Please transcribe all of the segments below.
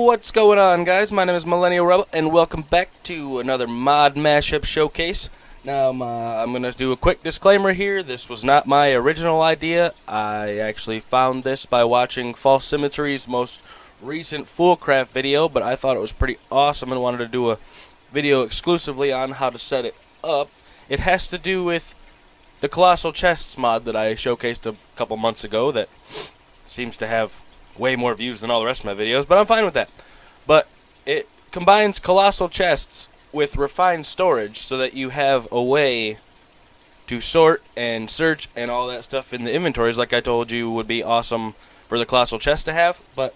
What's going on, guys? My name is Millennial Rebel, and welcome back to another mod mashup showcase. Now, I'm going to do a quick disclaimer here. This was not my original idea. I actually found this by watching FalseSymmetry's most recent Foolcraft video, but I thought it was pretty awesome and wanted to do a video exclusively on how to set it up. It has to do with the Colossal Chests mod that I showcased a couple months ago that seems to have way more views than all the rest of my videos, but I'm fine with that. But it combines Colossal Chests with refined storage so that you have a way to sort and search and all that stuff in the inventories, like I told you would be awesome for the Colossal Chest to have. But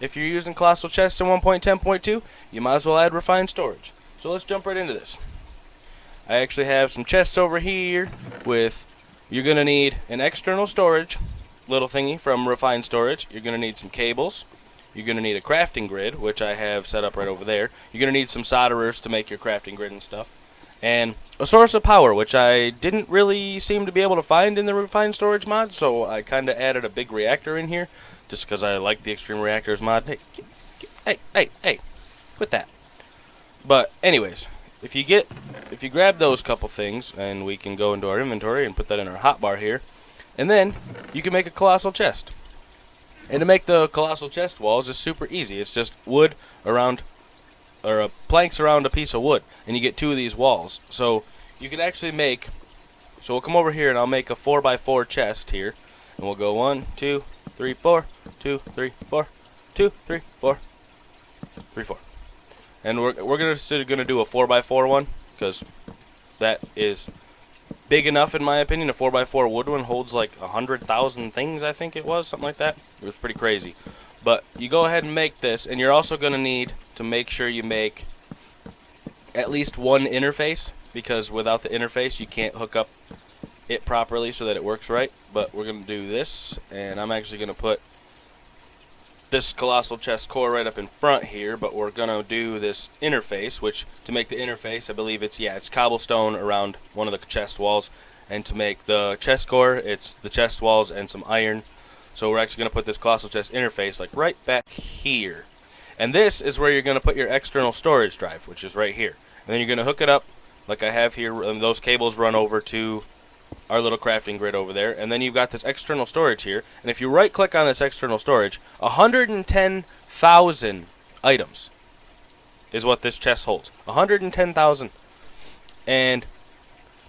if you're using Colossal Chests in 1.10.2, you might as well add refined storage. So let's jump right into this. I actually have some chests over here with, you're going to need an external storage little thingy from refined storage. You're going to need some cables. You're going to need a crafting grid, which I have set up right over there. You're going to need some solderers to make your crafting grid and stuff. And a source of power, which I didn't really seem to be able to find in the refined storage mod, so I kind of added a big reactor in here, just because I like the extreme reactors mod. Hey, quit that. But anyways, if you grab those couple things, and we can go into our inventory and put that in our hotbar here, and then you can make a Colossal Chest. And to make the Colossal Chest walls is super easy. It's just wood around, or planks around a piece of wood, and you get 2 of these walls. So you can actually make, so we'll come over here and I'll make a 4x4 chest here, and we'll go 1, 2, 3, 4, 2, 3, 4, 2, 3, 4, 3, 4. And we're gonna do a 4x4 one, because that is big enough in my opinion. A 4x4 wood one holds like 100,000 things, I think it was, something like that. It was pretty crazy. But you go ahead and make this, and you're also going to need to make sure you make at least one interface, because without the interface you can't hook up it properly so that it works right. But we're going to do this, and I'm actually going to put this Colossal Chest core right up in front here, but we're going to do this interface, which to make the interface, I believe it's cobblestone around one of the chest walls, and to make the chest core, it's the chest walls and some iron. So we're actually going to put this Colossal Chest interface like right back here. And this is where you're going to put your external storage drive, which is right here. And then you're going to hook it up like I have here, and those cables run over to our little crafting grid over there, and then you've got this external storage here, and if you right click on this external storage, 110,000 items is what this chest holds. 110,000. And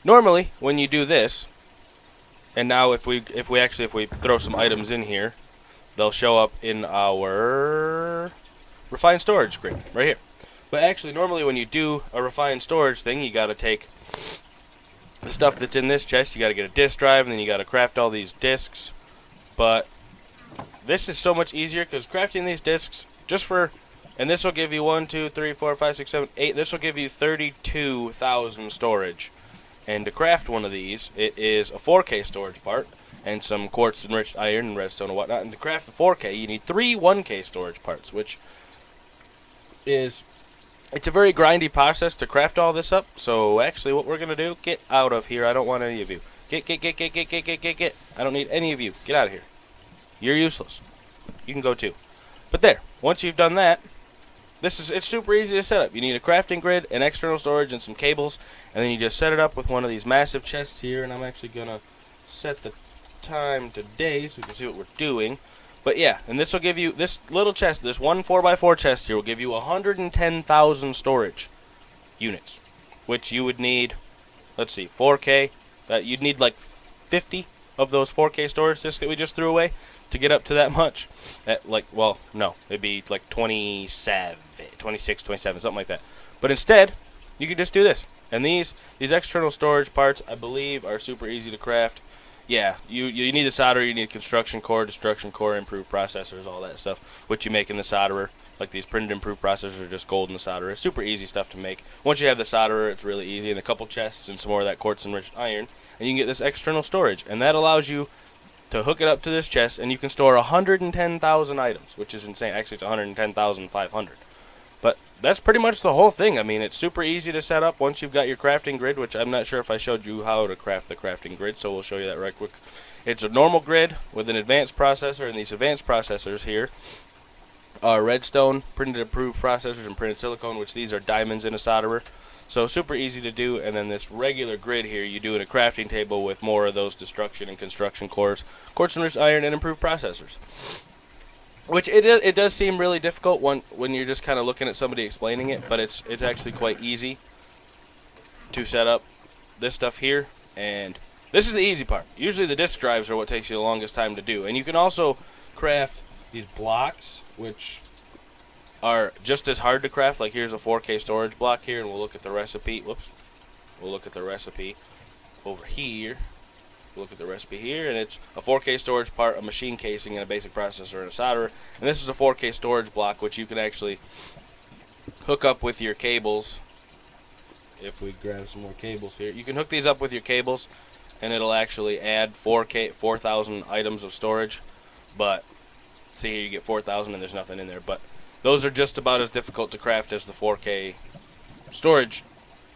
normally when you do this, and now if we throw some items in here, they'll show up in our refined storage grid right here. But actually normally when you do a refined storage thing, you got to take the stuff that's in this chest, you got to get a disk drive, and then you got to craft all these disks. But this is so much easier, because crafting these disks just for, and this will give you 1, 2, 3, 4, 5, 6, 7, 8. This will give you 32,000 storage. And to craft one of these, it is a 4K storage part and some quartz enriched iron and redstone and whatnot. And to craft the 4K, you need 3 1K storage parts, which is, it's a very grindy process to craft all this up. So actually what we're going to do, get out of here. I don't want any of you. Get. I don't need any of you. Get out of here. You're useless. You can go too. But there, once you've done that, it's super easy to set up. You need a crafting grid, an external storage, and some cables. And then you just set it up with one of these massive chests here. And I'm actually going to set the time today so we can see what we're doing. But yeah, and this will give you, this little chest, this one 4x4 chest here will give you 110,000 storage units, which you would need, let's see, 4K, you'd need like 50 of those 4K storage disks that we just threw away to get up to that much. Well, no, it'd be like 26, 27, something like that. But instead, you could just do this. And these external storage parts, I believe, are super easy to craft. Yeah, you need a solderer, you need construction core, destruction core, improved processors, all that stuff, which you make in the solderer. Like these printed improved processors are just gold in the solderer. It's super easy stuff to make. Once you have the solderer, it's really easy, and a couple chests and some more of that quartz enriched iron, and you can get this external storage, and that allows you to hook it up to this chest, and you can store 110,000 items, which is insane. Actually, it's 110,500. But that's pretty much the whole thing. I mean, it's super easy to set up once you've got your crafting grid, which I'm not sure if I showed you how to craft the crafting grid, so we'll show you that right quick. It's a normal grid with an advanced processor, and these advanced processors here are redstone, printed approved processors, and printed silicone, which these are diamonds in a solderer. So super easy to do. And then this regular grid here, you do in a crafting table with more of those destruction and construction cores, quartz enriched iron, and improved processors. Which it does seem really difficult when you're just kind of looking at somebody explaining it, but it's actually quite easy to set up this stuff here. And this is the easy part. Usually the disk drives are what takes you the longest time to do. And you can also craft these blocks, which are just as hard to craft. Like here's a 4K storage block here, and we'll look at the recipe. Whoops. We'll look at the recipe over here. We'll look at the recipe here, and it's a 4K storage part, a machine casing, and a basic processor and a solderer. And this is a 4K storage block, which you can actually hook up with your cables. If we grab some more cables here, you can hook these up with your cables, and it'll actually add 4,000 items of storage. But see here, you get 4,000, and there's nothing in there. But those are just about as difficult to craft as the 4K storage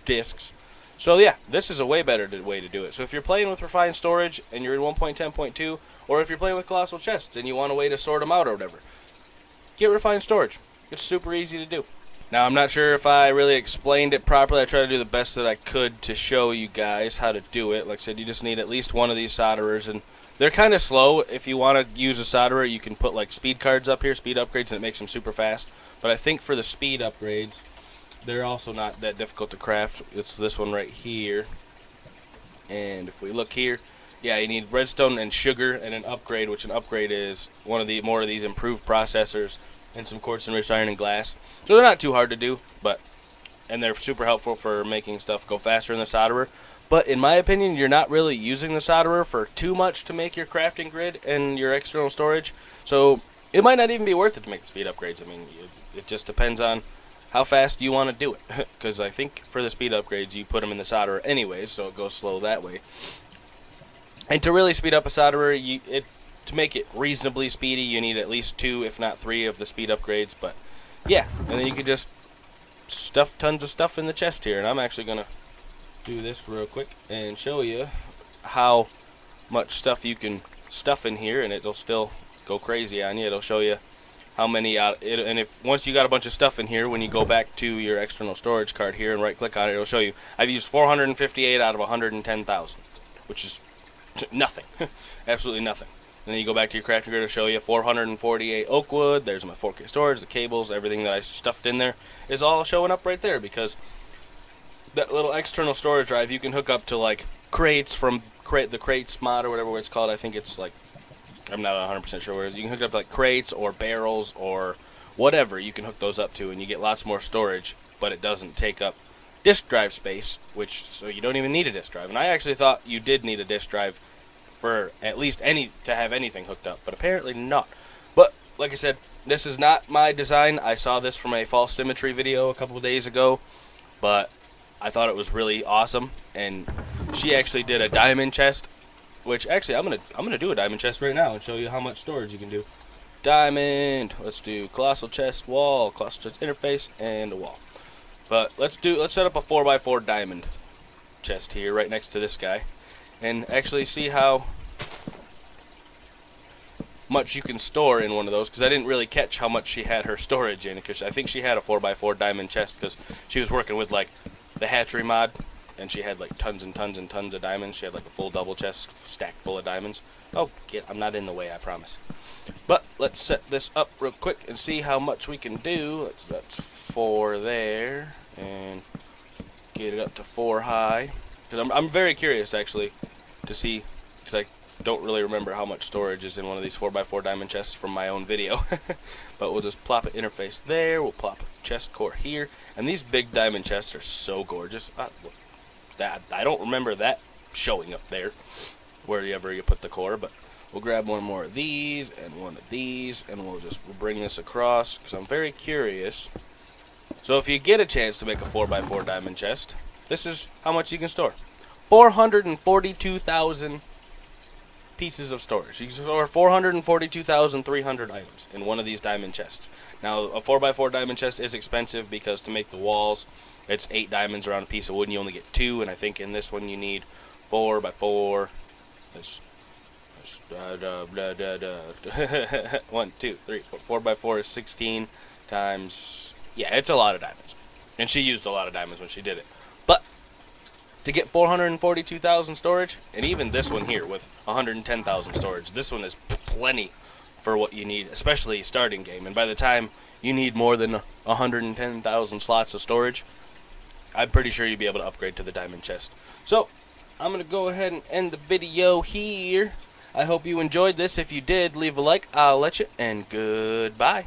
discs. So yeah, this is a way better way to do it. So if you're playing with refined storage and you're in 1.10.2, or if you're playing with colossal chests and you want a way to sort them out or whatever, get refined storage. It's super easy to do. Now I'm not sure if I really explained it properly. I tried to do the best that I could to show you guys how to do it. Like I said, you just need at least one of these solderers, and they're kind of slow. If you want to use a solderer, you can put like speed cards up here, speed upgrades, and it makes them super fast. But I think for the speed upgrades, they're also not that difficult to craft. It's this one right here. And if we look here, yeah, you need redstone and sugar and an upgrade, which an upgrade is one of the more of these improved processors, and some quartz enriched iron and glass. So they're not too hard to do, and they're super helpful for making stuff go faster in the solderer. But in my opinion, you're not really using the solderer for too much to make your crafting grid and your external storage. So it might not even be worth it to make the speed upgrades. I mean, it just depends on how fast you want to do it. Because I think for the speed upgrades, you put them in the solderer anyways, so it goes slow that way. And to really speed up a solderer, to make it reasonably speedy, you need at least 2, if not 3, of the speed upgrades. But yeah, and then you can just stuff tons of stuff in the chest here. And I'm actually going to do this real quick and show you how much stuff you can stuff in here, and it'll still go crazy on you. It'll show you how many and if once you got a bunch of stuff in here, when you go back to your external storage card here and right click on it, it'll show you I've used 458 out of 110,000, which is nothing. Absolutely nothing. And then you go back to your crafting grid, it'll show you 448 oak wood. There's my 4K storage, the cables, everything that I stuffed in there is all showing up right there, because that little external storage drive you can hook up to like crates from the crates mod or whatever it's called. I think it's like, I'm not 100% sure where it is. You can hook it up to like crates or barrels or whatever. You can hook those up to, and you get lots more storage, but it doesn't take up disk drive space, so you don't even need a disk drive. And I actually thought you did need a disk drive for at least to have anything hooked up, but apparently not. But like I said, this is not my design. I saw this from a FalseSymmetry video a couple of days ago, but I thought it was really awesome. And she actually did a diamond chest, which actually I'm gonna do a diamond chest right now and show you how much storage you can do. Diamond. Let's do colossal chest wall, colossal chest interface, and a wall. But let's set up a 4x4 diamond chest here right next to this guy, and actually see how much you can store in one of those, because I didn't really catch how much she had her storage in, because I think she had a 4x4 diamond chest because she was working with like the hatchery mod, and she had like tons and tons and tons of diamonds. She had like a full double chest stacked full of diamonds. Oh, I'm not in the way, I promise. But let's set this up real quick and see how much we can do. That's 4 there, and get it up to 4 high. Because I'm very curious actually to see, because I don't really remember how much storage is in one of these 4x4 diamond chests from my own video. But we'll just plop an interface there. We'll plop a chest core here, and these big diamond chests are so gorgeous. Look, I don't remember that showing up there wherever you put the core, but we'll grab one more of these and one of these, and we'll bring this across, because I'm very curious. So if you get a chance to make a 4x4 diamond chest, this is how much you can store. 442,000 pieces of storage. You can store 442,300 items in one of these diamond chests. Now, a 4x4 diamond chest is expensive, because to make the walls, it's 8 diamonds around a piece of wood, and you only get 2, and I think in this one you need 4x4. There's 1, 2, 3, 4. 4 by 4 is 16 times. Yeah, it's a lot of diamonds. And she used a lot of diamonds when she did it. But to get 442,000 storage, and even this one here with 110,000 storage, this one is plenty for what you need, especially starting game. And by the time you need more than 110,000 slots of storage, I'm pretty sure you'll be able to upgrade to the diamond chest. So, I'm going to go ahead and end the video here. I hope you enjoyed this. If you did, leave a like. I'll let you, and goodbye.